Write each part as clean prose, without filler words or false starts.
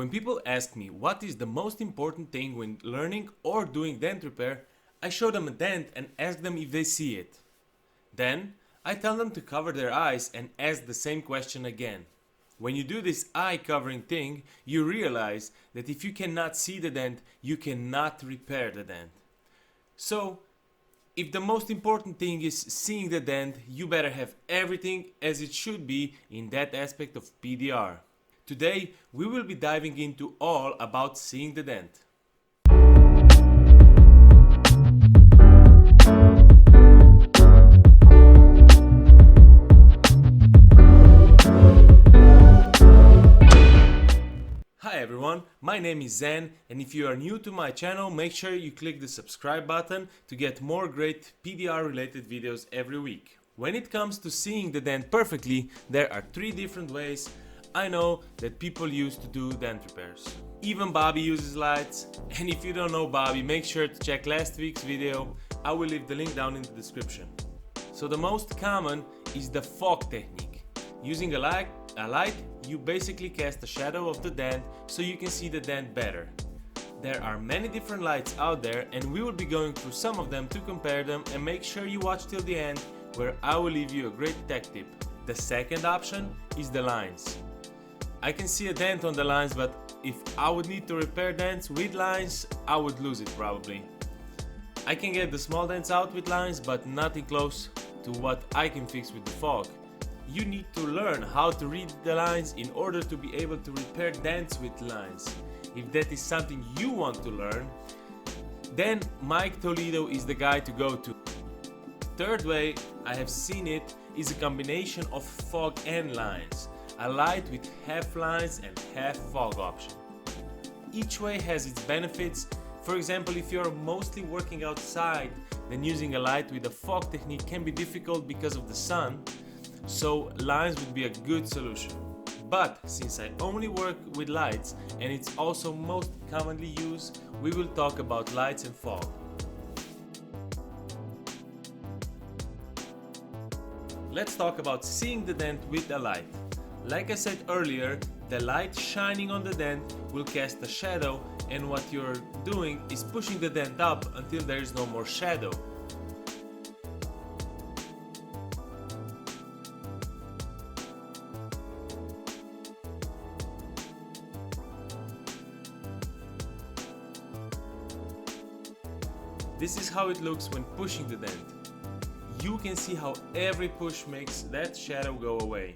When people ask me what is the most important thing when learning or doing dent repair, I show them a dent and ask them if they see it. Then, I tell them to cover their eyes and ask the same question again. When you do this eye covering thing, you realize that if you cannot see the dent, you cannot repair the dent. So, if the most important thing is seeing the dent, you better have everything as it should be in that aspect of PDR. Today, we will be diving into all about seeing the dent. Hi everyone, my name is Zen, and if you are new to my channel, make sure you click the subscribe button to get more great PDR related videos every week. When it comes to seeing the dent perfectly, there are 3 different ways I know that people use to do dent repairs. Even Bobby uses lights, and if you don't know Bobby, make sure to check last week's video. I will leave the link down in the description. So the most common is the fog technique. Using a light, you basically cast a shadow of the dent so you can see the dent better. There are many different lights out there, and we will be going through some of them to compare them, and make sure you watch till the end where I will leave you a great tech tip. The second option is the lines. I can see a dent on the lines, but if I would need to repair dents with lines, I would lose it probably. I can get the small dents out with lines, but nothing close to what I can fix with the fog. You need to learn how to read the lines in order to be able to repair dents with lines. If that is something you want to learn, then Mike Toledo is the guy to go to. Third way I have seen it is a combination of fog and lines. A light with half lines and half fog option. Each way has its benefits. For example, if you're mostly working outside, then using a light with a fog technique can be difficult because of the sun. So lines would be a good solution. But since I only work with lights and it's also most commonly used, we will talk about lights and fog. Let's talk about seeing the dent with a light. Like I said earlier, the light shining on the dent will cast a shadow, and what you're doing is pushing the dent up until there is no more shadow. This is how it looks when pushing the dent. You can see how every push makes that shadow go away.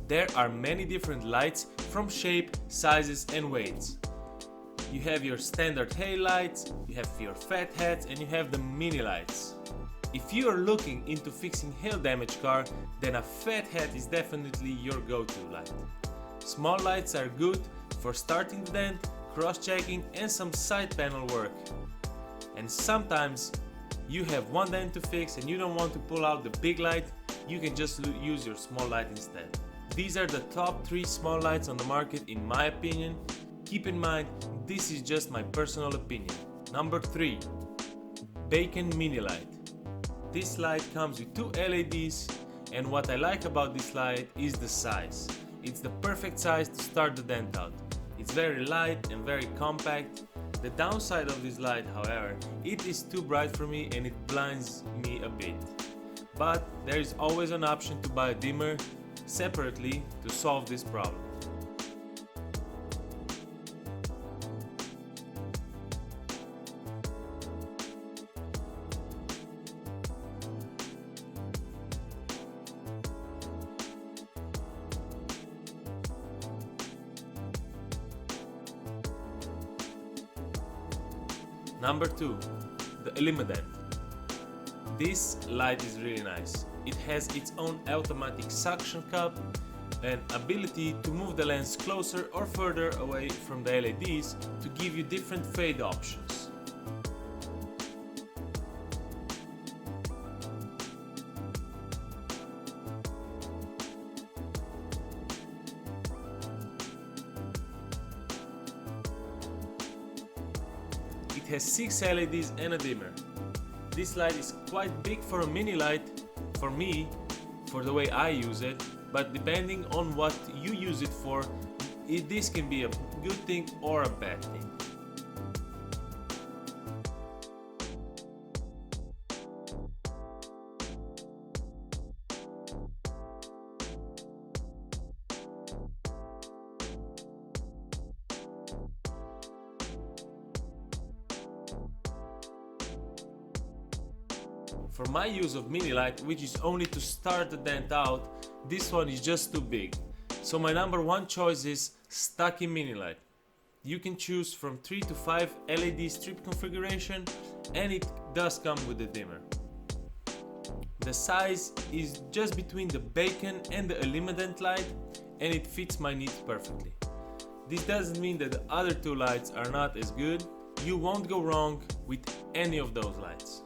There are many different lights from shape, sizes and weights. You have your standard tail lights, you have your fat hats, and you have the mini lights. If you are looking into fixing hail damage car, then a fat hat is definitely your go-to light. Small lights are good for starting the dent, cross-checking and some side panel work. And sometimes you have one dent to fix and you don't want to pull out the big light, you can just use your small light instead. These are the top 3 small lights on the market in my opinion. Keep in mind, this is just my personal opinion. Number 3. Bacon Mini Light. This light comes with 2 LEDs, and what I like about this light is the size. It's the perfect size to start the dent out. It's very light and very compact. The downside of this light, however, it is too bright for me and it blinds me a bit. But there is always an option to buy a dimmer separately to solve this problem. Number 2. The Elimadent. This light is really nice. It has its own automatic suction cup and ability to move the lens closer or further away from the LEDs to give you different fade options. has 6 LEDs and a dimmer. This light is quite big for a mini light, for me, for the way I use it, but depending on what you use it for, this can be a good thing or a bad thing. For my use of mini light, which is only to start the dent out, this one is just too big. So my number one choice is Stuckey mini light. You can choose from 3 to 5 LED strip configuration, and it does come with a dimmer. The size is just between the bacon and the Elimadent light, and it fits my needs perfectly. This doesn't mean that the other two lights are not as good. You won't go wrong with any of those lights.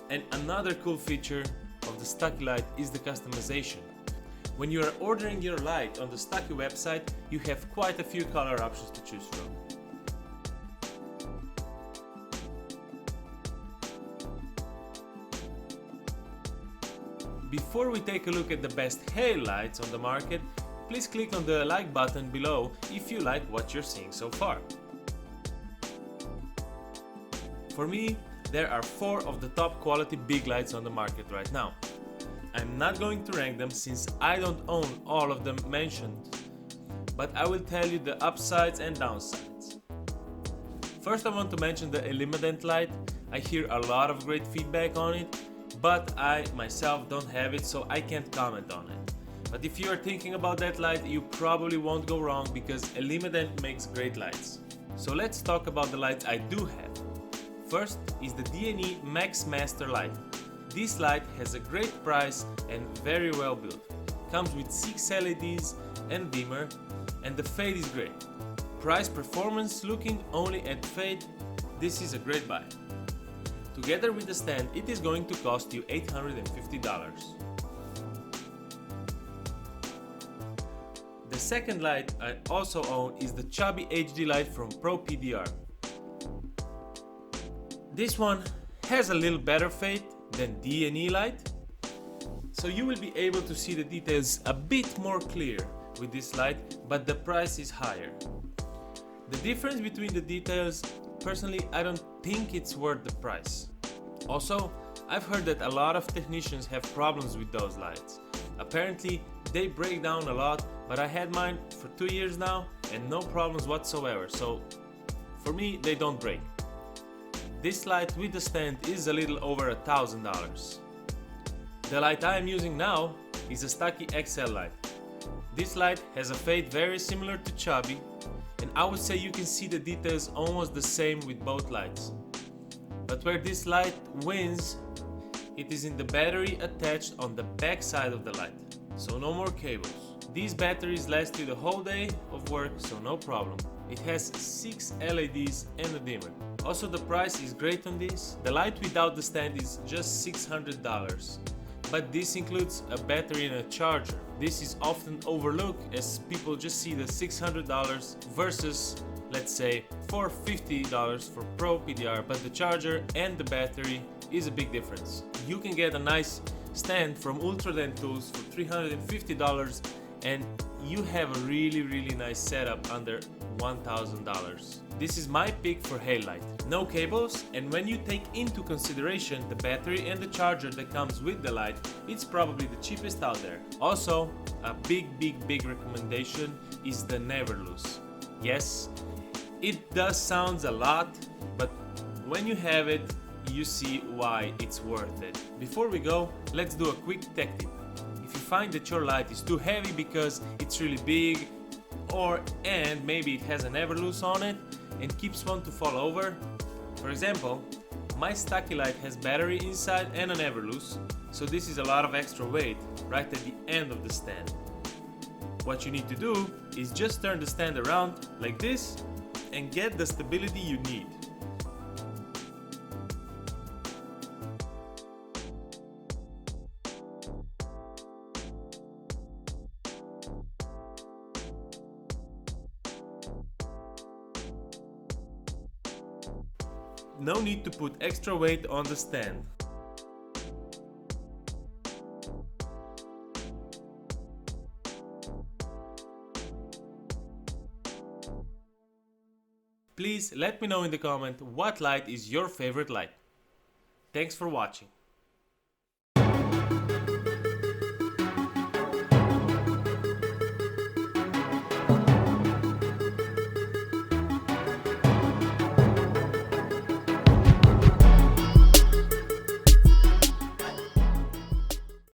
And another cool feature of the Stuckey light is the customization. When you are ordering your light on the Stuckey website, you have quite a few color options to choose from. Before we take a look at the best hail lights on the market, please click on the like button below if you like what you're seeing so far. For me, there are 4 of the top quality big lights on the market right now. I'm not going to rank them since I don't own all of them mentioned, but I will tell you the upsides and downsides. First, I want to mention the Elimadent light. I hear a lot of great feedback on it, but I myself don't have it, so I can't comment on it. But if you are thinking about that light, you probably won't go wrong because Elimadent makes great lights. So let's talk about the lights I do have. First is the D&E Max Master light. This light has a great price and very well built. Comes with 6 LEDs and dimmer, and the fade is great. Price performance, looking only at fade, this is a great buy. Together with the stand, it is going to cost you $850. The second light I also own is the Chubby HD light from Pro PDR. This one has a little better fade than D&E light, so you will be able to see the details a bit more clear with this light, but the price is higher. The difference between the details, personally, I don't think it's worth the price. Also, I've heard that a lot of technicians have problems with those lights. Apparently, they break down a lot, but I had mine for 2 years now and no problems whatsoever, so for me, they don't break. This light with the stand is a little over $1,000. The light I am using now is a Stuckey XL light. This light has a fade very similar to Chubby, and I would say you can see the details almost the same with both lights. But where this light wins, it is in the battery attached on the back side of the light, so no more cables. These batteries last you the whole day of work, so no problem. It has 6 LEDs and a dimmer. Also, the price is great on this. The light without the stand is just $600, but this includes a battery and a charger. This is often overlooked as people just see the $600 versus, let's say, $450 for Pro PDR, but the charger and the battery is a big difference. You can get a nice stand from PDR Tools for $350 and you have a really nice setup under $1,000. This is my pick for hail light. No cables, and when you take into consideration the battery and the charger that comes with the light, it's probably the cheapest out there. Also, a big recommendation is the never lose. Yes, it does sound a lot, but when you have it, you see why it's worth it. Before we go, let's do a quick tech tip. If you find that your light is too heavy because it's really big, and maybe it has a never loose on it and keeps one to fall over. For example, my Stuckey light has battery inside and a never loose, so this is a lot of extra weight right at the end of the stand. What you need to do is just turn the stand around like this and get the stability you need. No need to put extra weight on the stand. Please let me know in the comment what light is your favorite light. Thanks for watching.